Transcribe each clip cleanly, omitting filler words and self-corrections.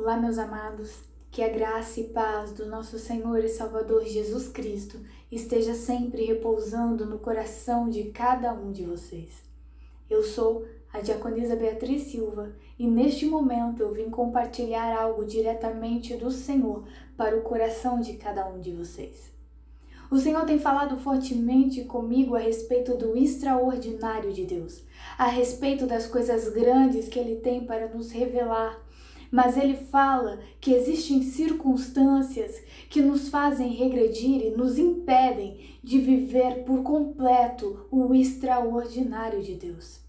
Olá, meus amados, que a graça e paz do nosso Senhor e Salvador Jesus Cristo esteja sempre repousando no coração de cada um de vocês. Eu sou a diaconisa Beatriz Silva e neste momento eu vim compartilhar algo diretamente do Senhor para o coração de cada um de vocês. O Senhor tem falado fortemente comigo a respeito do extraordinário de Deus, a respeito das coisas grandes que Ele tem para nos revelar. Mas Ele fala que existem circunstâncias que nos fazem regredir e nos impedem de viver por completo o extraordinário de Deus.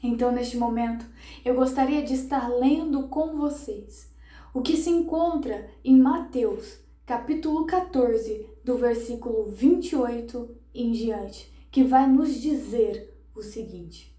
Então, neste momento, eu gostaria de estar lendo com vocês o que se encontra em Mateus, capítulo 14, do versículo 28 em diante, que vai nos dizer o seguinte: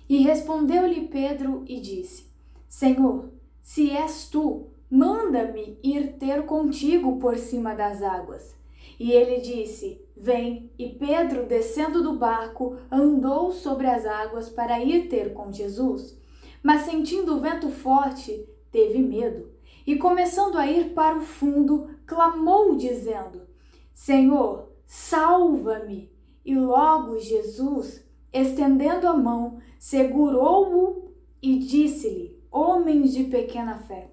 E respondeu-lhe Pedro e disse: Senhor, se és tu, manda-me ir ter contigo por cima das águas. E ele disse: Vem. E Pedro, descendo do barco, andou sobre as águas para ir ter com Jesus. Mas sentindo o vento forte, teve medo. E começando a ir para o fundo, clamou dizendo: Senhor, salva-me. E logo Jesus, estendendo a mão, segurou-o e disse-lhe: Homens de pequena fé,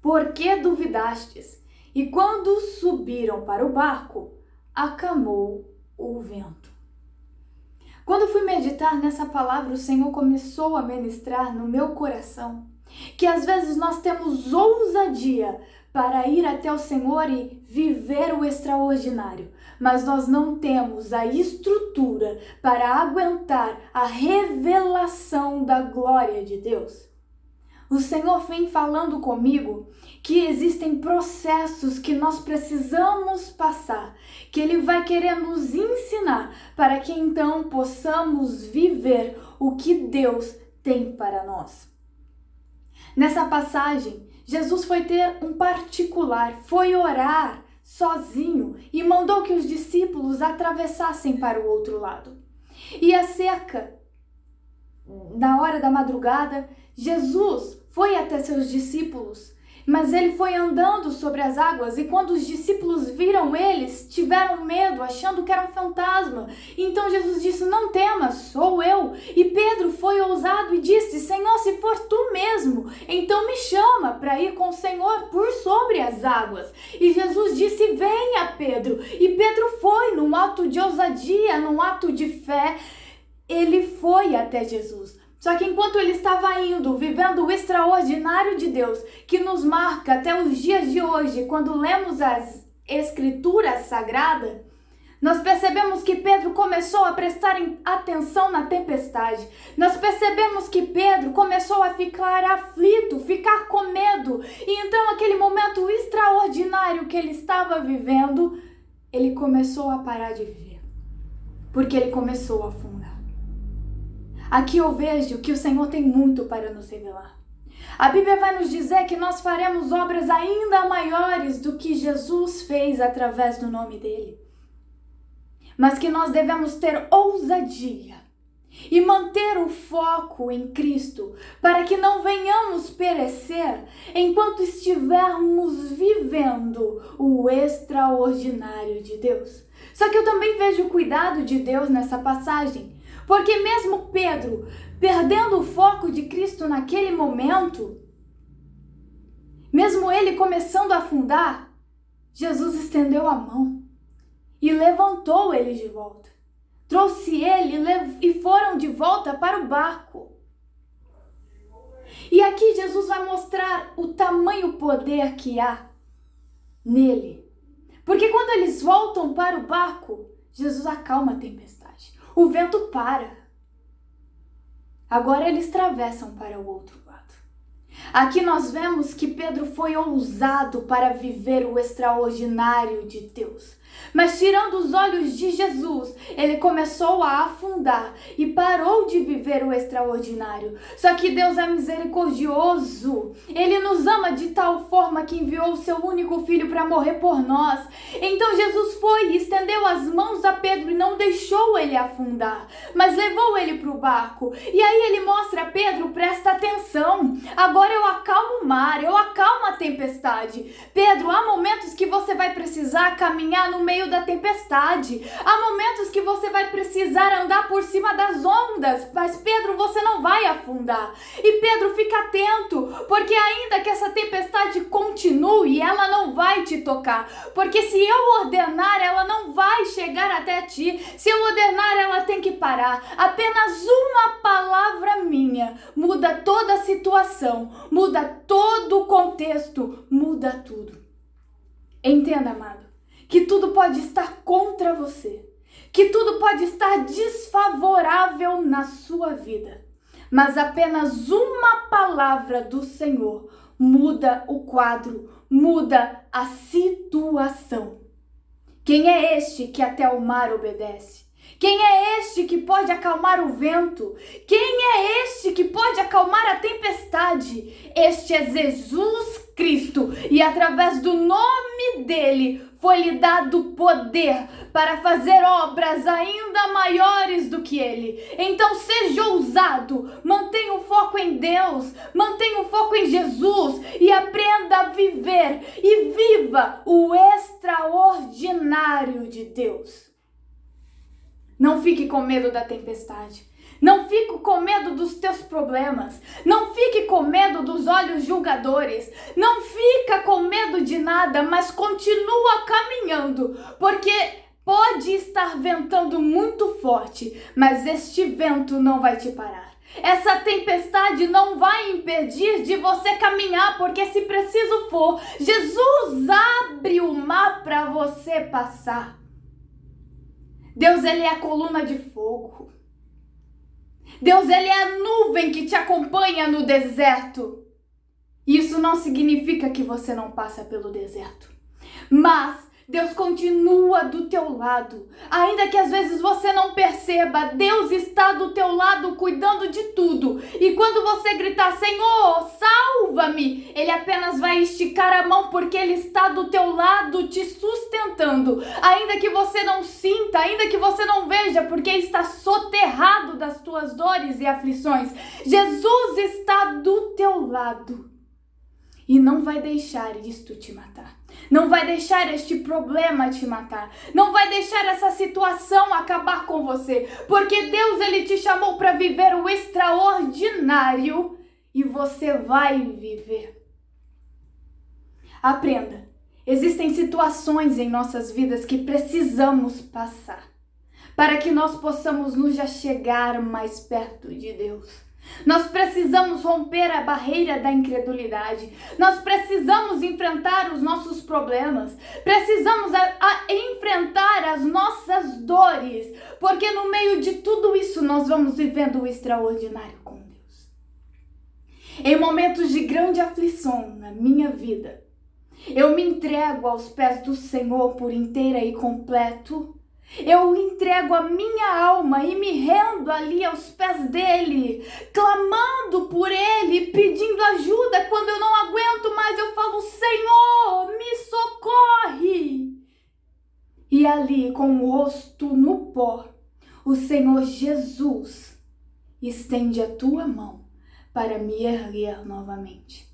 por que duvidastes? E quando subiram para o barco, acalmou o vento. Quando fui meditar nessa palavra, o Senhor começou a ministrar no meu coração que às vezes nós temos ousadia para ir até o Senhor e viver o extraordinário, mas nós não temos a estrutura para aguentar a revelação da glória de Deus. O Senhor vem falando comigo que existem processos que nós precisamos passar, que Ele vai querer nos ensinar para que então possamos viver o que Deus tem para nós. Nessa passagem, Jesus foi ter um particular, foi orar sozinho e mandou que os discípulos atravessassem para o outro lado. E a cerca, na hora da madrugada, Jesus foi até seus discípulos, mas ele foi andando sobre as águas e quando os discípulos viram eles, tiveram medo, achando que era um fantasma. Então Jesus disse: Não temas, sou eu. E Pedro foi ousado e disse: Senhor, se for tu mesmo, então me chama para ir com o Senhor por sobre as águas. E Jesus disse: Venha, Pedro. E Pedro foi num ato de ousadia, num ato de fé. Ele foi até Jesus. Só que enquanto ele estava indo, vivendo o extraordinário de Deus, que nos marca até os dias de hoje, quando lemos as Escrituras Sagradas, nós percebemos que Pedro começou a prestar atenção na tempestade. Nós percebemos que Pedro começou a ficar aflito, ficar com medo. E então aquele momento extraordinário que ele estava vivendo, ele começou a parar de viver, porque ele começou a afundar. Aqui eu vejo que o Senhor tem muito para nos revelar. A Bíblia vai nos dizer que nós faremos obras ainda maiores do que Jesus fez através do nome dele. Mas que nós devemos ter ousadia e manter o foco em Cristo, para que não venhamos perecer enquanto estivermos vivendo o extraordinário de Deus. Só que eu também vejo o cuidado de Deus nessa passagem. Porque mesmo Pedro, perdendo o foco de Cristo naquele momento, mesmo ele começando a afundar, Jesus estendeu a mão e levantou ele de volta. Trouxe ele e foram de volta para o barco. E aqui Jesus vai mostrar o tamanho poder que há nele. Porque quando eles voltam para o barco, Jesus acalma a tempestade. O vento para. Agora eles atravessam para o outro lado. Aqui nós vemos que Pedro foi ousado para viver o extraordinário de Deus. Mas tirando os olhos de Jesus, ele começou a afundar e parou de viver o extraordinário. Só que Deus é misericordioso. Ele nos ama de tal forma que enviou o seu único filho para morrer por nós. Então Jesus foi e estendeu as mãos a Pedro e não deixou ele afundar, mas levou ele para o barco. E aí ele mostra a Pedro: presta atenção, agora eu acalmo o mar, eu acalmo a tempestade. Pedro, há momentos que você vai precisar caminhar no meio da tempestade. Há momentos que você vai precisar andar por cima das ondas, mas Pedro, você não vai afundar. E Pedro, fica atento, porque ainda que essa tempestade continue, ela não vai te tocar, porque se eu ordenar, ela não vai chegar até ti. Se eu ordenar, ela tem que parar. Apenas uma palavra minha muda toda a situação, muda todo o contexto, muda tudo. Entenda, amado, que tudo pode estar contra você, que tudo pode estar desfavorável na sua vida, mas apenas uma palavra do Senhor muda o quadro, muda a situação. Quem é este que até o mar obedece? Quem é este que pode acalmar o vento? Quem é este que pode acalmar a tempestade? Este é Jesus Cristo, e através do nome dele foi-lhe dado poder para fazer obras ainda maiores do que ele. Então seja ousado, mantenha o foco em Deus, mantenha o foco em Jesus e aprenda a viver e viva o extraordinário de Deus. Não fique com medo da tempestade. Não fique com medo dos teus problemas. Não fique com medo dos olhos julgadores. Não fica com medo de nada, mas continua caminhando, porque pode estar ventando muito forte, mas este vento não vai te parar. Essa tempestade não vai impedir de você caminhar, porque se preciso for, Jesus abre o mar para você passar. Deus, ele é a coluna de fogo. Deus, ele é a nuvem que te acompanha no deserto. Isso não significa que você não passa pelo deserto, mas Deus continua do teu lado. Ainda que às vezes você não perceba, Deus está do teu lado cuidando de tudo. E quando você gritar, Senhor, salva-me, ele apenas vai esticar a mão, porque ele está do teu lado te sustentando. Ainda que você não sinta, ainda que você não veja, porque está soterrado das tuas dores e aflições, Jesus está do teu lado. E não vai deixar isto te matar. Não vai deixar este problema te matar. Não vai deixar essa situação acabar com você. Porque Deus, ele te chamou para viver o extraordinário. E você vai viver. Aprenda. Existem situações em nossas vidas que precisamos passar, para que nós possamos nos chegar mais perto de Deus. Nós precisamos romper a barreira da incredulidade. Nós precisamos enfrentar os nossos problemas. Precisamos enfrentar as nossas dores. Porque no meio de tudo isso nós vamos vivendo o extraordinário com Deus. Em momentos de grande aflição na minha vida, eu me entrego aos pés do Senhor por inteira e completo. Eu entrego a minha alma e me rendo ali aos pés dele, clamando por ele, pedindo ajuda. Quando eu não aguento mais, eu falo, Senhor, me socorre. E ali, com o rosto no pó, o Senhor Jesus estende a tua mão para me erguer novamente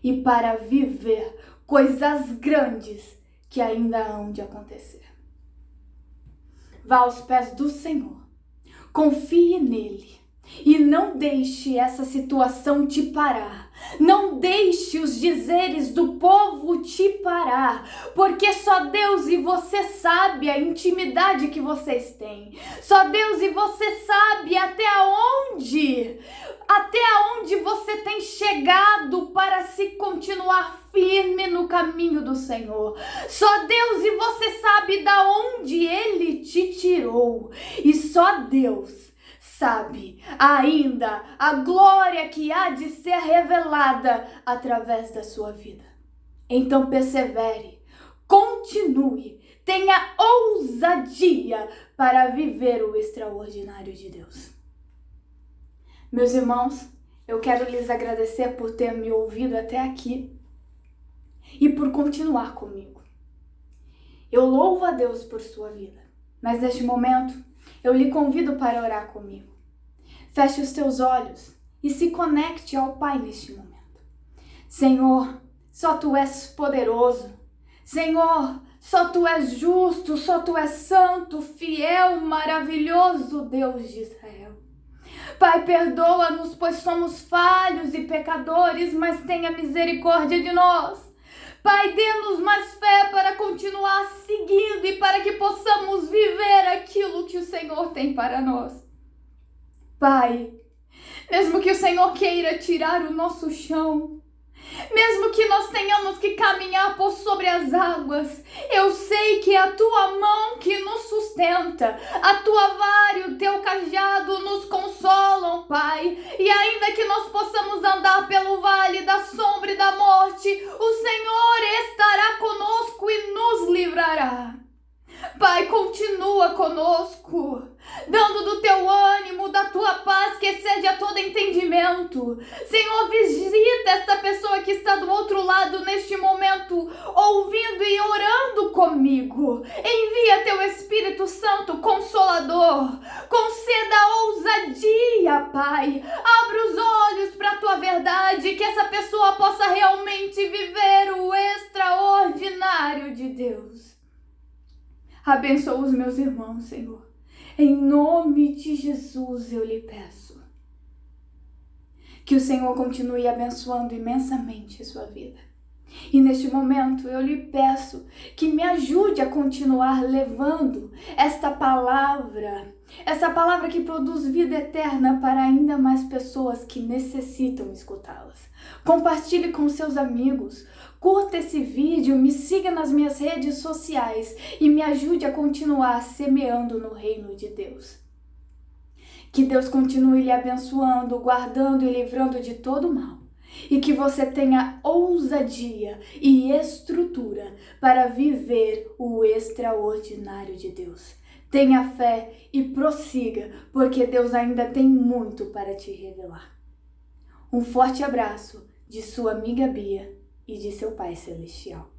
e para viver coisas grandes que ainda hão de acontecer. Vá aos pés do Senhor, confie nele e não deixe essa situação te parar. Não deixe os dizeres do povo te parar, porque só Deus e você sabe a intimidade que vocês têm. Só Deus e você sabe até onde você tem chegado para se continuar firme no caminho do Senhor. Só Deus e você sabe da onde ele te tirou. E só Deus sabe ainda a glória que há de ser revelada através da sua vida. Então persevere, continue, Tenha ousadia para viver o extraordinário de Deus. Meus irmãos, eu quero lhes agradecer por ter me ouvido até aqui e por continuar comigo. Eu louvo a Deus por sua vida, mas neste momento eu lhe convido para orar comigo. Feche os teus olhos e se conecte ao Pai neste momento. Senhor, só Tu és poderoso. Senhor, só Tu és justo, só Tu és santo, fiel, maravilhoso Deus de Israel. Pai, perdoa-nos, pois somos falhos e pecadores, mas tenha misericórdia de nós. Pai, dê-nos mais fé para continuar seguindo e para que possamos viver aquilo que o Senhor tem para nós. Pai, mesmo que o Senhor queira tirar o nosso chão, mesmo que nós tenhamos que caminhar por sobre as águas, eu sei que é a Tua mão que nos sustenta, a Tua vara e o Teu cajado nos consolam, Pai. E ainda que nós possamos andar pelo vale da sombra e da morte, o Senhor estará conosco e nos livrará. Pai, continua conosco, dando do Teu ânimo, da Tua paz que excede a todo entendimento. Senhor, visita esta pessoa que está do outro lado neste momento, ouvindo e orando comigo. Envia Teu Espírito Santo Consolador, conceda ousadia, Pai. Abra os olhos para a Tua verdade, que essa pessoa possa realmente viver o extraordinário de Deus. Abençoa os meus irmãos, Senhor. Em nome de Jesus eu lhe peço. Que o Senhor continue abençoando imensamente a sua vida. E neste momento eu lhe peço que me ajude a continuar levando essa palavra que produz vida eterna para ainda mais pessoas que necessitam escutá-las. Compartilhe com seus amigos, curta esse vídeo, me siga nas minhas redes sociais e me ajude a continuar semeando no reino de Deus. Que Deus continue lhe abençoando, guardando e livrando de todo mal. E que você tenha ousadia e estrutura para viver o extraordinário de Deus. Tenha fé e prossiga, porque Deus ainda tem muito para te revelar. Um forte abraço de sua amiga Bia e de seu Pai Celestial.